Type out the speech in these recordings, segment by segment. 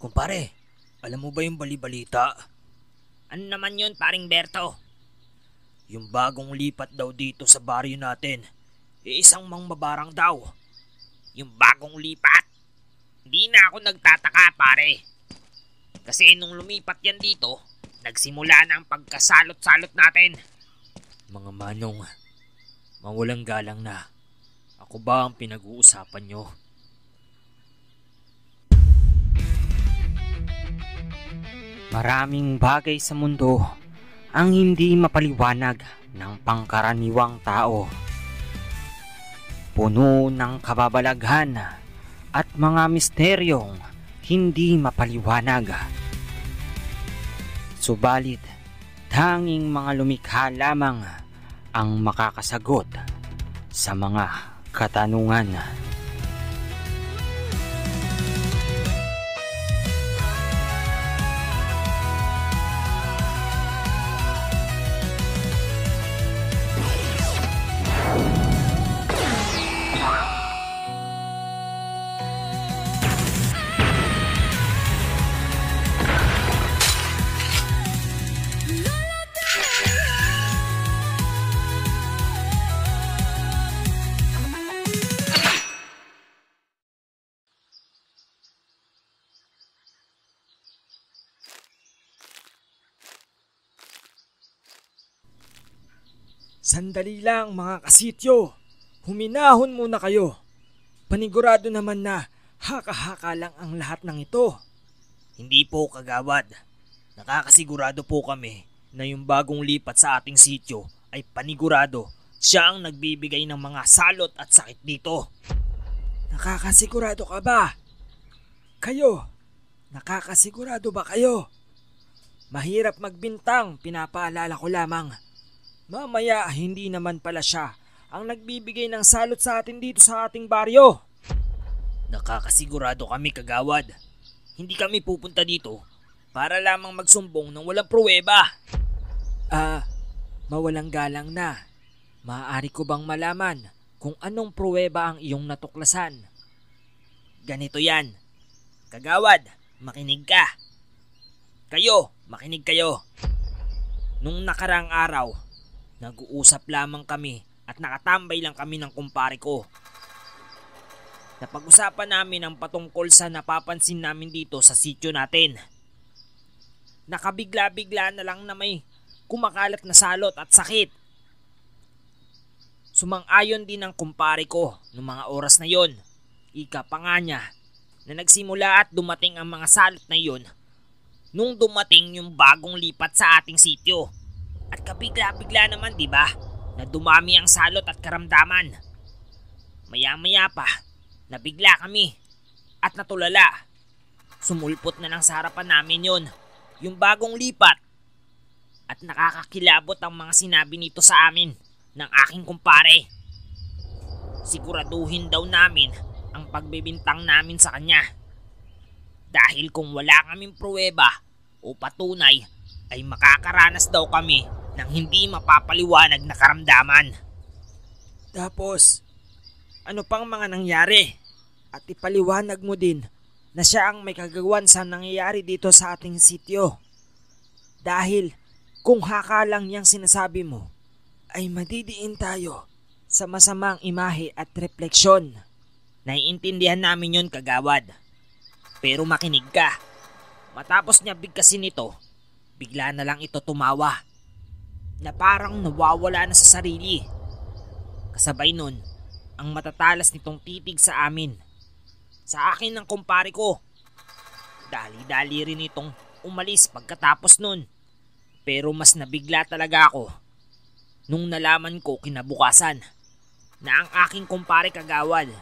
Kumpare, alam mo ba yung balibalita? Ano naman yun, paring Berto? Yung bagong lipat daw dito sa baryo natin, isang mangbabarang daw. Yung bagong lipat? Hindi na ako nagtataka, pare. Kasi nung lumipat yan dito, nagsimula na ang pagkasalot-salot natin. Mga manong, mawalang galang na. Ako ba ang pinag-uusapan nyo? Maraming bagay sa mundo ang hindi mapaliwanag ng pangkaraniwang tao. Puno ng kababalaghan at mga misteryong hindi mapaliwanag. Subalit, tanging mga lumikha lamang ang makakasagot sa mga katanungan. Sandali lang mga kasityo, huminahon muna kayo. Panigurado naman na haka-haka lang ang lahat ng ito. Hindi po, kagawad. Nakakasigurado po kami na yung bagong lipat sa ating sityo ay panigurado siya ang nagbibigay ng mga salot at sakit dito. Nakakasigurado ka ba? Kayo, nakakasigurado ba kayo? Mahirap magbintang, pinapaalala ko lamang. Mamaya hindi naman pala siya ang nagbibigay ng salot sa atin dito sa ating baryo. Nakakasigurado kami, kagawad. Hindi kami pupunta dito para lamang magsumbong ng walang pruweba. Mawalang galang na. Maaari ko bang malaman kung anong pruweba ang iyong natuklasan? Ganito yan. Kagawad, makinig ka. Kayo, makinig kayo. Nung nakarang araw, nag-uusap lamang kami at nakatambay lang kami ng kumpare ko. Napag-usapan namin ang patungkol sa napapansin namin dito sa sityo natin. Nakabigla-bigla na lang na may kumakalat na salot at sakit. Sumang-ayon din ang kumpare ko noong mga oras na yon. Ika pa nga niya na nagsimula at dumating ang mga salot na yon nung dumating yung bagong lipat sa ating sityo. At kabigla-bigla naman, di ba, na dumami ang salot at karamdaman. Maya-maya pa, nabigla kami at natulala. Sumulpot na lang sa harapan namin yon, yung bagong lipat. At nakakakilabot ang mga sinabi nito sa amin ng aking kumpare. Siguraduhin daw namin ang pagbibintang namin sa kanya. Dahil kung wala kaming pruweba o patunay, ay makakaranas daw kami ng hindi mapapaliwanag na karamdaman. Tapos, ano pang mga nangyari? At ipaliwanag mo din na siya ang may kagagawan sa nangyayari dito sa ating sityo. Dahil kung haka lang yang sinasabi mo, ay madidiin tayo sa masamang imahe at refleksyon. Naiintindihan namin yon, kagawad. Pero makinig ka. Matapos niya bigkasin ito, bigla na lang ito tumawa. Na parang nawawala na sa sarili. Kasabay nun, ang matatalas nitong titig sa amin. Sa akin ng kumpare ko. Dali-dali rin itong umalis pagkatapos nun. Pero mas nabigla talaga ako nung nalaman ko kinabukasan na ang aking kumpare, kagawad,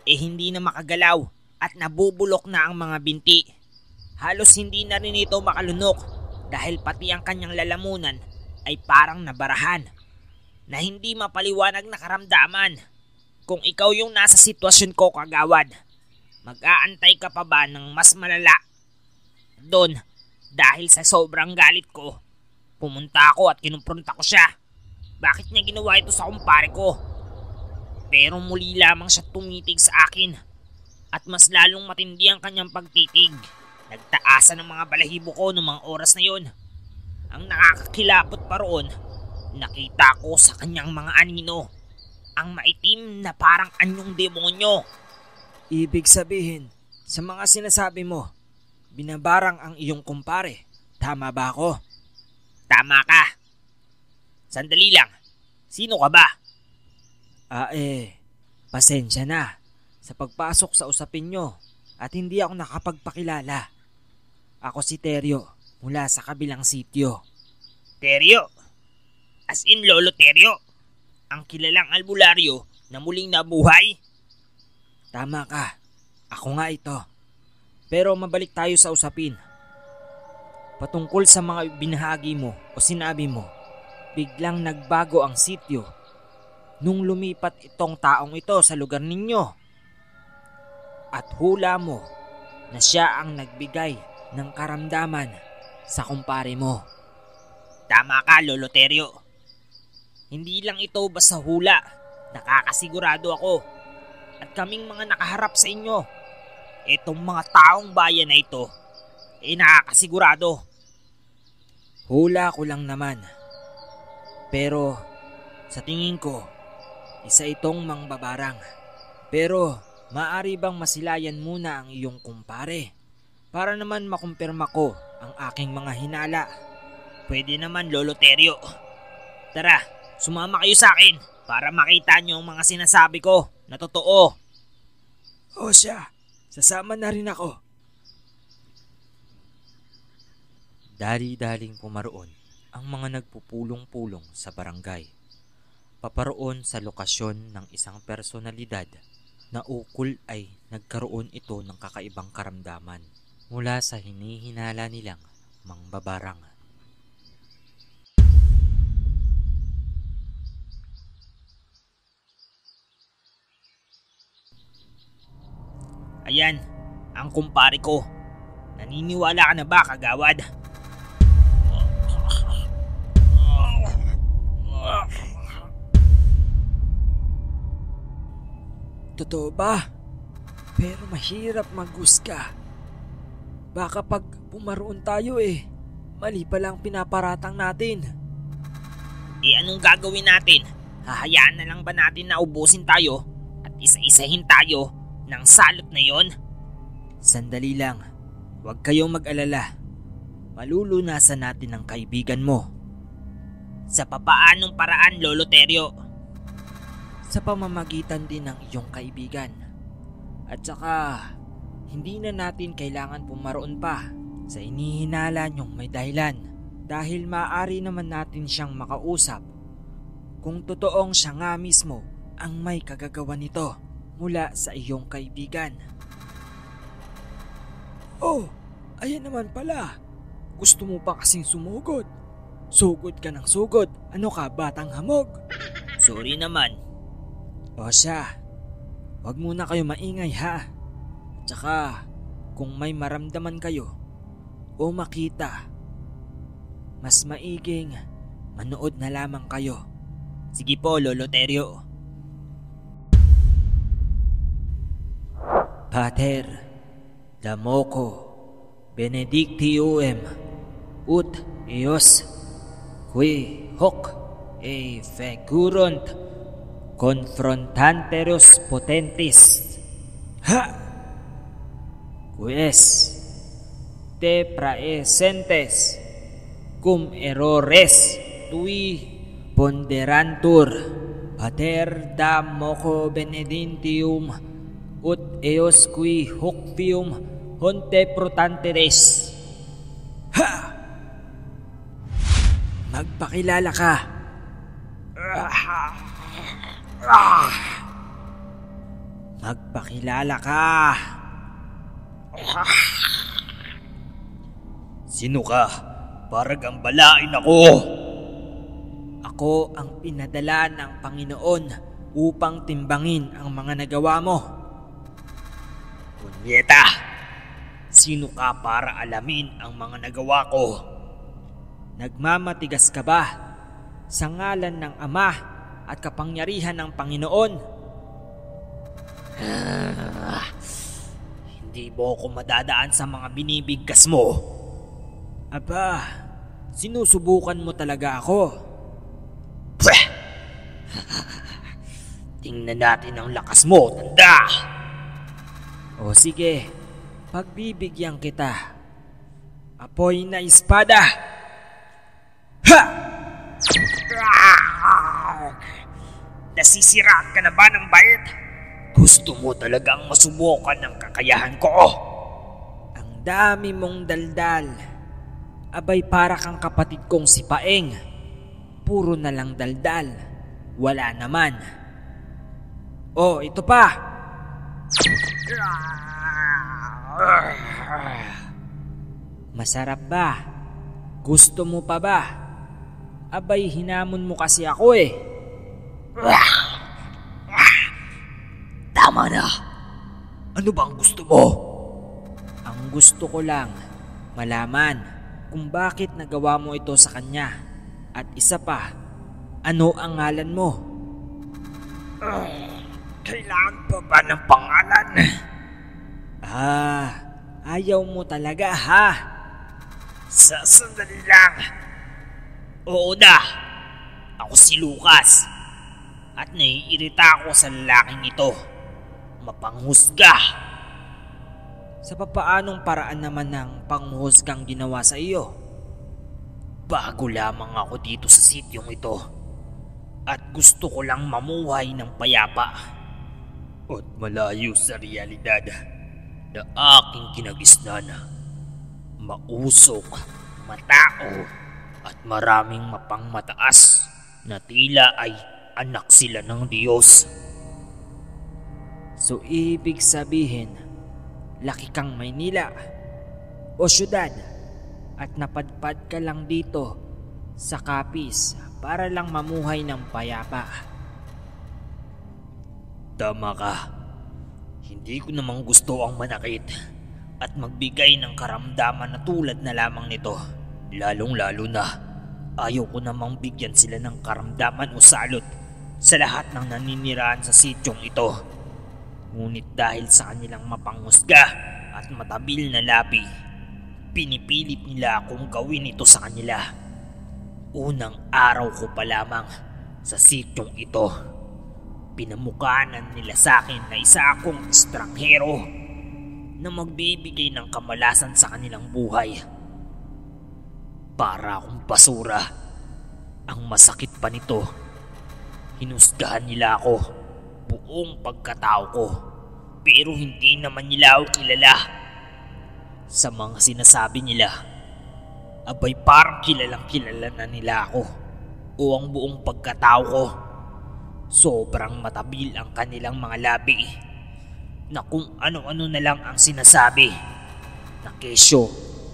hindi na makagalaw at nabubulok na ang mga binti. Halos hindi na rin ito makalunok dahil pati ang kanyang lalamunan ay parang nabarahan na hindi mapaliwanag na karamdaman. Kung ikaw yung nasa sitwasyon ko, kagawad, mag-aantay ka pa ba ng mas malala? Doon, dahil sa sobrang galit ko, pumunta ako at kinumpronta ko siya. Bakit niya ginawa ito sa kumpare ko? Pero muli lamang siya tumitig sa akin At mas lalong matindi ang kanyang pagtitig. Nagtaasan ng mga balahibo ko noong mga oras na yon. Ang nakakakilapot pa roon, nakita ko sa kanyang mga anino ang maitim na parang anyong demonyo. Ibig sabihin, sa mga sinasabi mo, binabarang ang iyong kumpare. Tama ba ako? Tama ka. Sandali lang, sino ka ba? Pasensya na sa pagpasok sa usapin nyo at hindi ako nakapagpakilala. Ako si Teryo mula sa kabilang sitio. Teryo? As in Lolo Teryo? Ang kilalang albularyo na muling nabuhay? Tama ka, ako nga ito. Pero mabalik tayo sa usapin. Patungkol sa mga binahagi mo o sinabi mo, biglang nagbago ang sitio nung lumipat itong taong ito sa lugar ninyo. At hula mo na siya ang nagbigay ng karamdaman sa kumpare mo. Tama ka, Lolo Teryo. Hindi lang ito basta hula. Nakakasigurado ako. At kaming mga nakaharap sa inyo, itong mga taong bayan na ito, nakakasigurado. Hula ko lang naman. Pero sa tingin ko, isa itong mangbabarang. Pero maaari bang masilayan muna ang iyong kumpare para naman makumpirma ko ang aking mga hinala? Pwede naman, Lolo Teryo. Tara, sumama kayo sa akin para makita nyo ang mga sinasabi ko na totoo. O siya, sasama na rin ako. Dali-daling pumaroon ang mga nagpupulong-pulong sa barangay. Paparoon sa lokasyon ng isang personalidad na ukol ay nagkaroon ito ng kakaibang karamdaman mula sa hinihinala nilang mangbabarang. Ayan, ang kumpare ko. Naniniwala ka na ba, kagawad? Totoo ba? Pero mahirap maghusga. Baka pag pumaroon tayo mali palang pinaparatang natin. Anong gagawin natin? Hahayaan na lang ba natin na ubusin tayo at isa-isahin tayo ng salot na yon? Sandali lang. Huwag kayong mag-alala. Malulunasan natin ang kaibigan mo. Sa papaanong paraan, Lolo Teryo? Sa pamamagitan din ng iyong kaibigan. At saka, hindi na natin kailangan pumaroon pa sa inihinala niyong may dahilan dahil maaari naman natin siyang makausap kung totoong siya nga mismo ang may kagagawa nito mula sa iyong kaibigan. Oh, ayan naman pala. Gusto mo pa kasing sumugod. Sugod ka ng sugod. Ano ka, batang hamog? Sorry naman. O siya, wag muna kayo maingay ha. Tsaka, kung may maramdaman kayo o makita, mas maiging manood na lamang kayo. Sige po, Lolo Teryo. Pater, damoko, benedictium, ut eos, qui hoc figurunt confrontanteros potentis. Ha! Quies te praesentes cum errores tui ponderantur pater damoco benedictium ut eos qui hoc honte protanteres. Ha! Magpakilala ka. Magpakilala ka. Sino ka? Para gambalain ako. Ako ang pinadala ng Panginoon upang timbangin ang mga nagawa mo. Punyeta! Sino ka para alamin ang mga nagawa ko? Nagmamatigas ka ba sa ngalan ng Ama at kapangyarihan ng Panginoon? Hindi mo ako madadaan sa mga binibigkas mo. Aba, sinusubukan mo talaga ako. Pweh! Tingnan natin ang lakas mo, tanda! O sige, pagbibigyan kita. Apoy na espada. Ha! Nasisiraan ka na ba ng bait? Gusto mo talagang masubukan ng kakayahan ko? Ang dami mong daldal. Abay para kang kapatid kong si Paeng. Puro na lang daldal. Wala naman. Oh, ito pa. Masarap ba? Gusto mo pa ba? Abay hinamon mo kasi ako eh. Tama na. Ano bang gusto mo? Ang gusto ko lang malaman kung bakit nagawa mo ito sa kanya. At isa pa, ano ang ngalan mo? Kailangan pa ba ng pangalan? Ayaw mo talaga ha? Sa sandali lang. Oo na. Ako si Lucas. At naiirita ako sa lalaking ito. Mapanghusga. Sa papaanong paraan naman ng panghuhusgang ginawa sa iyo? Bago lamang ako dito sa sityong ito. At gusto ko lang mamuhay ng payapa. At malayo sa realidad na aking kinagisnan. Mausok, matao, at maraming mapangmataas na tila ay anak sila ng Diyos. So ibig sabihin, laki kang Maynila o syudad at napadpad ka lang dito sa Capiz para lang mamuhay ng payapa. Tama ka. Hindi ko namang gusto ang manakit at magbigay ng karamdaman na tulad na lamang nito. Lalong-lalo na ayaw ko namang bigyan sila ng karamdaman o salot sa lahat ng naninirahan sa sityong ito. Ngunit dahil sa kanilang mapanghusga at matabil na labi, pinipilit nila akong gawin ito sa kanila. Unang araw ko pa lamang sa sityong ito, pinamukaanan nila sa akin na isa akong estranghero na magbibigay ng kamalasan sa kanilang buhay. Para akong basura. Ang masakit pa nito, hinusgahan nila ako, buong pagkatao ko, pero hindi naman nila ako kilala. Sa mga sinasabi nila, abay parang kilalang kilala na nila ako o ang buong pagkatao ko. Sobrang matabil ang kanilang mga labi na kung ano-ano na lang ang sinasabi. Na kesyo,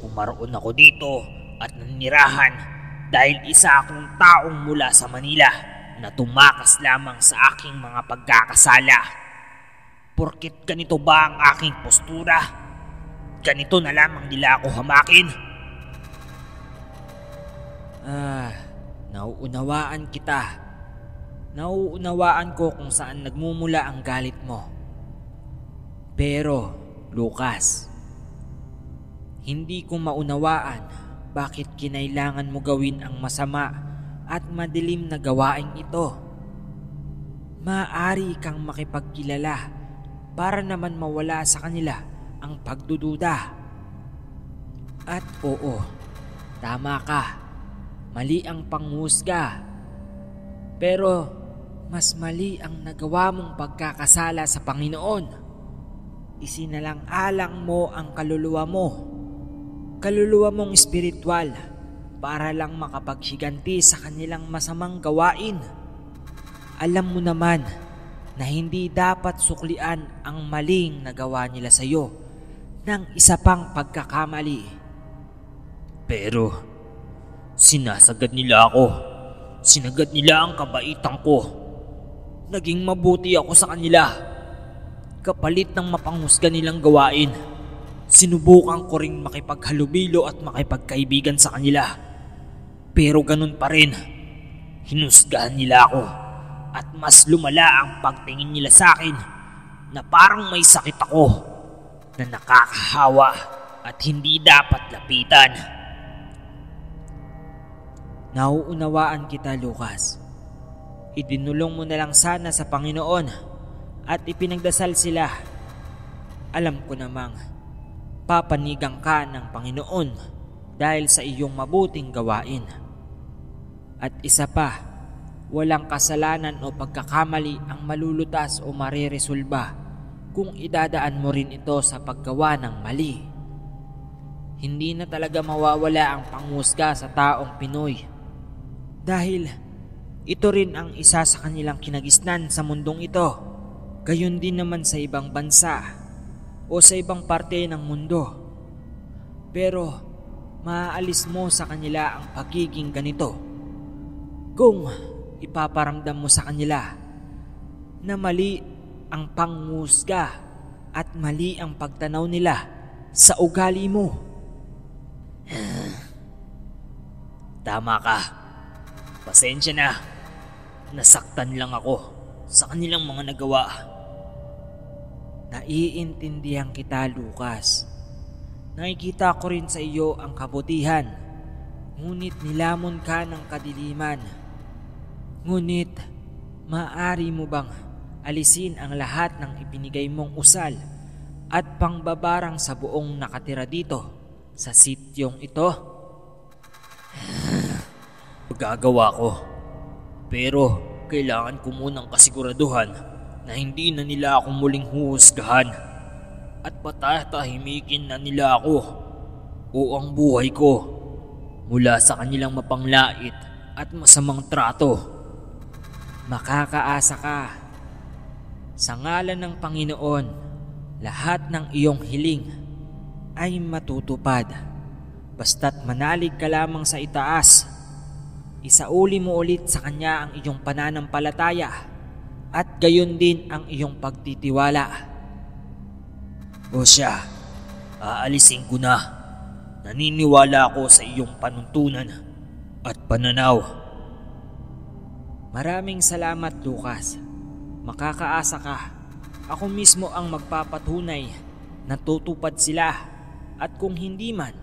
umaroon ako dito at nanirahan dahil isa akong taong mula sa Manila na tumakas lamang sa aking mga pagkakasala. Porket ganito ba ang aking postura? Ganito na lamang nila ako hamakin? Nauunawaan kita. Nauunawaan ko kung saan nagmumula ang galit mo. Pero, Lucas, hindi ko maunawaan bakit kinailangan mo gawin ang masama at madilim na gawaing ito. Maaari kang makipagkilala para naman mawala sa kanila ang pagdududa. At oo, tama ka. Mali ang panghusga. Pero mas mali ang nagawa mong pagkakasala sa Panginoon. Isinalang-alang mo ang kaluluwa mong espiritual para lang makapaghiganti sa kanilang masamang gawain. Alam mo naman na hindi dapat suklian ang maling nagawa nila sa iyo ng isa pang pagkakamali. Pero sinasagad nila ako. Sinagad nila ang kabaitan ko. Naging mabuti ako sa kanila. Kapalit ng mapanghusga nilang gawain, sinubukan ko ring makipaghalubilo at makipagkaibigan sa kanila. Pero ganun pa rin, hinusgahan nila ako at mas lumala ang pagtingin nila sa akin na parang may sakit ako. na nakakahawa at hindi dapat lapitan. Nauunawaan kita, Lucas. Idinulong mo na lang sana sa Panginoon at ipinagdasal sila. Alam ko namang papanigang ka ng Panginoon dahil sa iyong mabuting gawain. At isa pa, walang kasalanan o pagkakamali ang malulutas o mariresolba kung idadaan mo rin ito sa paggawa ng mali. Hindi na talaga mawawala ang panghusga sa taong Pinoy dahil ito rin ang isa sa kanilang kinagisnan sa mundong ito. Gayon din naman sa ibang bansa o sa ibang parte ng mundo. Pero maaalis mo sa kanila ang pagiging ganito kung ipaparamdam mo sa kanila na mali ang panghusga at mali ang pagtanaw nila sa ugali mo. Tama ka. Pasensya na. Nasaktan lang ako sa kanilang mga nagawa. Naiintindihan kita, Lucas. Nakikita ko rin sa iyo ang kabutihan, ngunit nilamon ka ng kadiliman. Ngunit, maaari mo bang alisin ang lahat ng ibinigay mong usal at pangbabarang sa buong nakatira dito sa sityong ito? Magagawa ko. Pero kailangan ko munang kasiguraduhan na hindi na nila ako muling huhusgahan at patatahimikin na nila ako o ang buhay ko mula sa kanilang mapanglait at masamang trato. Makakaasa ka. Sa ngalan ng Panginoon, lahat ng iyong hiling ay matutupad. Basta't manalig ka lamang sa itaas. Isauli mo ulit sa Kanya ang iyong pananampalataya at gayon din ang iyong pagtitiwala. O siya, aalisin ko na. Naniniwala ako sa iyong panuntunan at pananaw. Maraming salamat, Lucas. Makakaasa ka. Ako mismo ang magpapatunay na tutupad sila at kung hindi man,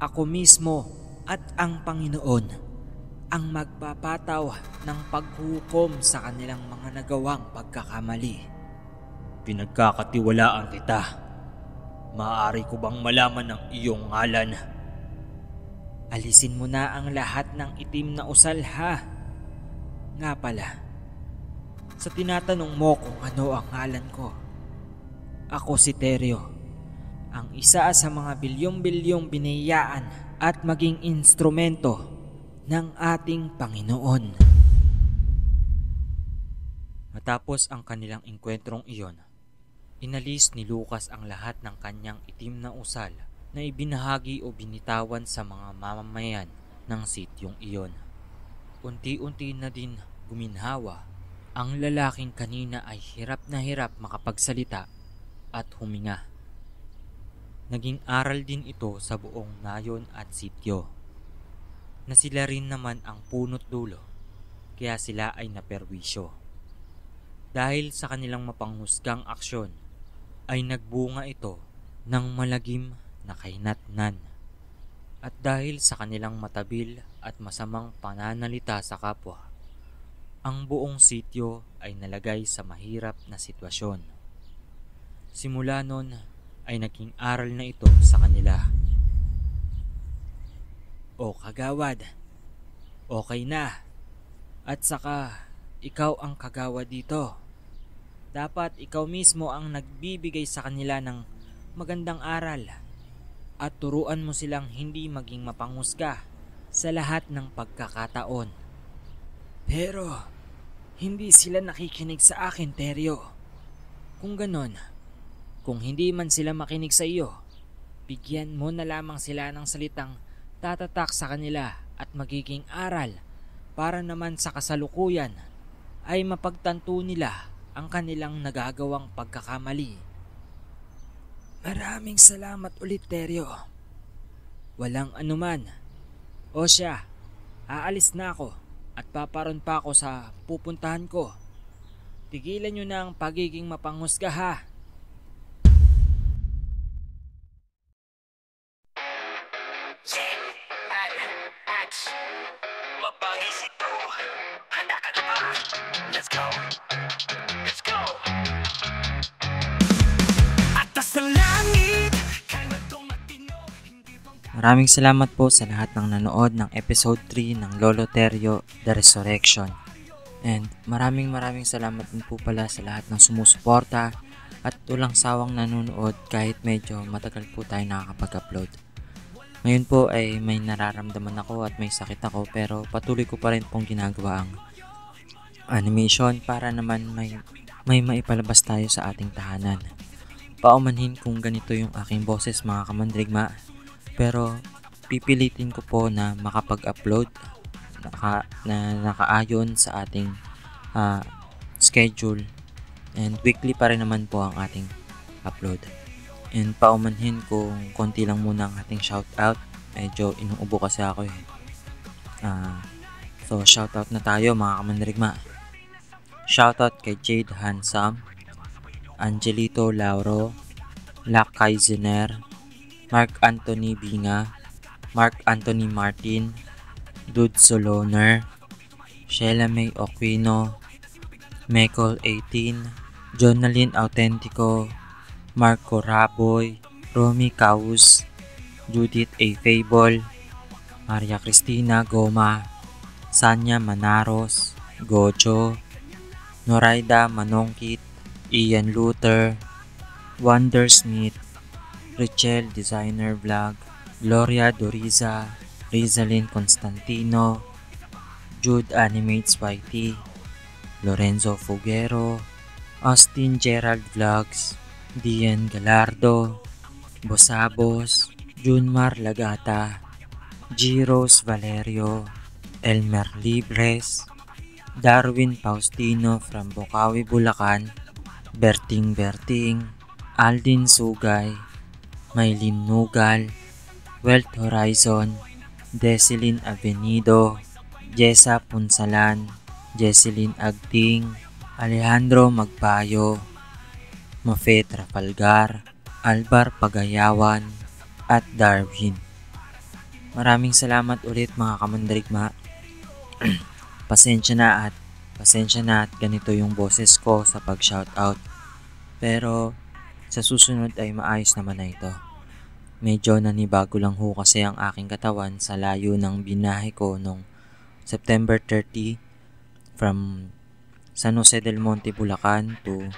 ako mismo at ang Panginoon ang magpapataw ng paghukom sa kanilang mga nagawang pagkakamali. Pinagkakatiwalaan kita. Maaari ko bang malaman ang iyong ngalan? Alisin mo na ang lahat ng itim na usal, ha? Nga pala, sa tinatanong mo kung ano ang ngalan ko, ako si Teryo, ang isa sa mga bilyong-bilyong biniyayaan at maging instrumento ng ating Panginoon. Matapos ang kanilang engkwentrong iyon, inalis ni Lucas ang lahat ng kanyang itim na usal na ibinahagi o binitawan sa mga mamamayan ng sityong iyon. Unti-unti na din guminhawa. Ang lalaking kanina ay hirap na hirap makapagsalita at huminga. Naging aral din ito sa buong nayon at sityo, na sila rin naman ang punot dulo, kaya sila ay naperwisyo. Dahil sa kanilang mapanghusgang aksyon, ay nagbunga ito ng malagim na kahinatnan. At dahil sa kanilang matabil at masamang pananalita sa kapwa, ang buong sityo ay nalagay sa mahirap na sitwasyon. Simula nun ay naging aral na ito sa kanila. O kagawad, okay na. At saka, ikaw ang kagawad dito. Dapat ikaw mismo ang nagbibigay sa kanila ng magandang aral at turuan mo silang hindi maging mapanghusga sa lahat ng pagkakataon. Pero, hindi sila nakikinig sa akin, Teryo. Kung ganon, kung hindi man sila makinig sa iyo, bigyan mo na lamang sila ng salitang tatatak sa kanila at magiging aral para naman sa kasalukuyan ay mapagtanto nila ang kanilang nagagawang pagkakamali. Maraming salamat ulit, Teryo. Walang anuman. O siya, aalis na ako at paparon pa ako sa pupuntahan ko. Tigilan nyo na ang pagiging mapanghusga, ha? Mabangis ito. Handa ka na ba? Let's go. Let's go. Atas ng langit. Kaya itong matino. Maraming salamat po sa lahat ng nanood ng episode 3 ng Lolo Teryo The Resurrection. And maraming salamat din po pala sa lahat ng sumusuporta at walang sawang nanonood kahit medyo matagal po tayo nakakapag-upload. Ngayon po ay may nararamdaman ako at may sakit ako pero patuloy ko pa rin pong ginagawa ang animation para naman may maipalabas tayo sa ating tahanan. Paumanhin kung ganito yung aking boses mga kamandrigma, pero pipilitin ko po na makapag-upload na nakaayon sa ating schedule, and weekly pa rin naman po ang ating upload. And paumanhin kung konti lang muna ang ating shoutout, medyo inuubo kasi ako eh. So shoutout na tayo mga kamandrigma. Shoutout kay Jade Handsome, Angelito Lauro, Lac Kaizener, Mark Anthony Binga, Mark Anthony Martin, Dude Soloner, Sheila May Aquino, Michael 18, Jonalyn Autentico, Marco Raboy, Romy Caus, Judith A. Fable, Maria Cristina Goma, Sanya Manaros, Gojo, Noraida Manongkit, Ian Luther, Wonder Smith, Richelle Designer Vlog, Gloria Doriza, Rizalyn Constantino, Jude Animates YT, Lorenzo Fugero, Austin Gerald Vlogs, Dian Galardo, Bosabos, Junmar Lagata, G. Rose Valerio, Elmer Libres, Darwin Faustino from Bocaue, Bulacan, Berting, Aldin Sugay, Maylin Nugal, Wealth Horizon, Desilyn Avenido, Jessa Punsalan, Jesselyn Agting, Alejandro Magbayo, Mafet Trafalgar, Alvar Pagayawan, at Darwin. Maraming salamat ulit mga kamandrigma. Pasensya na at ganito yung boses ko sa pag-shoutout. Pero sa susunod ay maayos naman na ito. Medyo nanibago lang ho kasi ang aking katawan sa layo ng binahe ko noong September 30 from San Jose del Monte, Bulacan to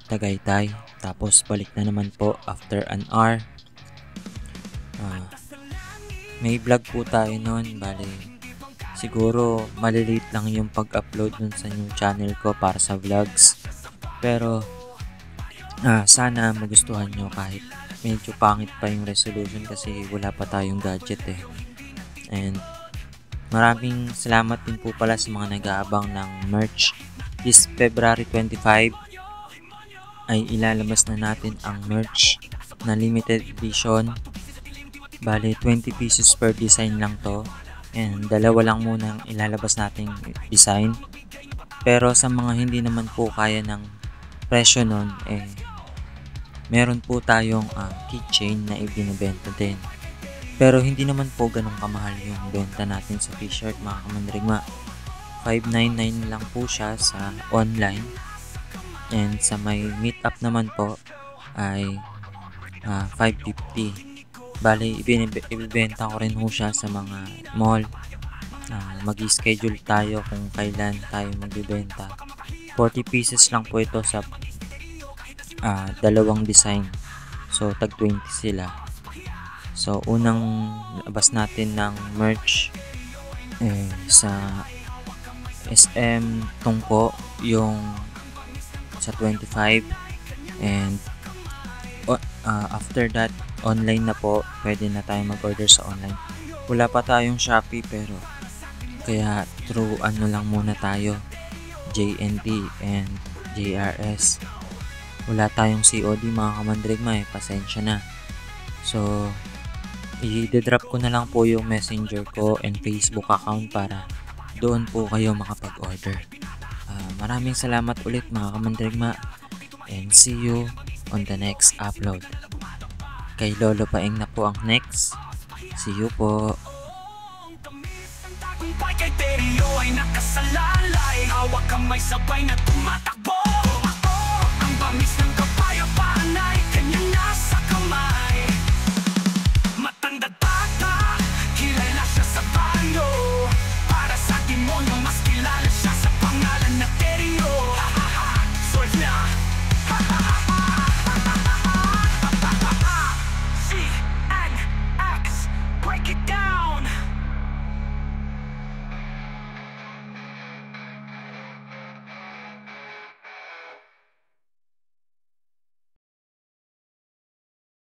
Tagaytay. Tapos balik na naman po after an hour. May vlog po tayo noon. Bale, siguro maliliit lang yung pag-upload nun sa new channel ko para sa vlogs. Pero sana magustuhan nyo kahit medyo pangit pa yung resolution kasi wala pa tayong gadget eh. And maraming salamat din po pala sa mga nag-aabang ng merch. This February 25 ay ilalabas na natin ang merch na limited edition. Bale 20 pesos per design lang to. And dalawa lang muna ang ilalabas nating design. Pero sa mga hindi naman po kaya ng presyo nun, meron po tayong keychain na ibinibenta din. Pero hindi naman po ganun kamahal yung benta natin sa t-shirt mga kamandrigma. 599 lang po siya sa online. And sa may meetup naman po ay 550. Bale, ibibenta ko rin po siya sa mga mall. Mag-schedule tayo kung kailan tayo magbibenta. 40 pieces lang po ito sa dalawang design. So, tag 20 sila. So, unang labas natin ng merch sa SM Tungko, yung sa 25. And after that, online na po. Pwede na tayo mag-order sa online. Wala pa tayong Shopee pero kaya through lang muna tayo, JNT and JRS. Wala tayong COD mga kamandrigma pasensya na. So i-drop ko na lang po yung messenger ko and Facebook account para doon po kayo makapag-order. Maraming salamat ulit mga kamandrigma and see you on the next upload. Kay Lolo Paeng na po ang next. See you po. imperyo ay nakasalalay. Hawak kamay sabay na tumatakbo. Ang bamis ng kapayapaan ay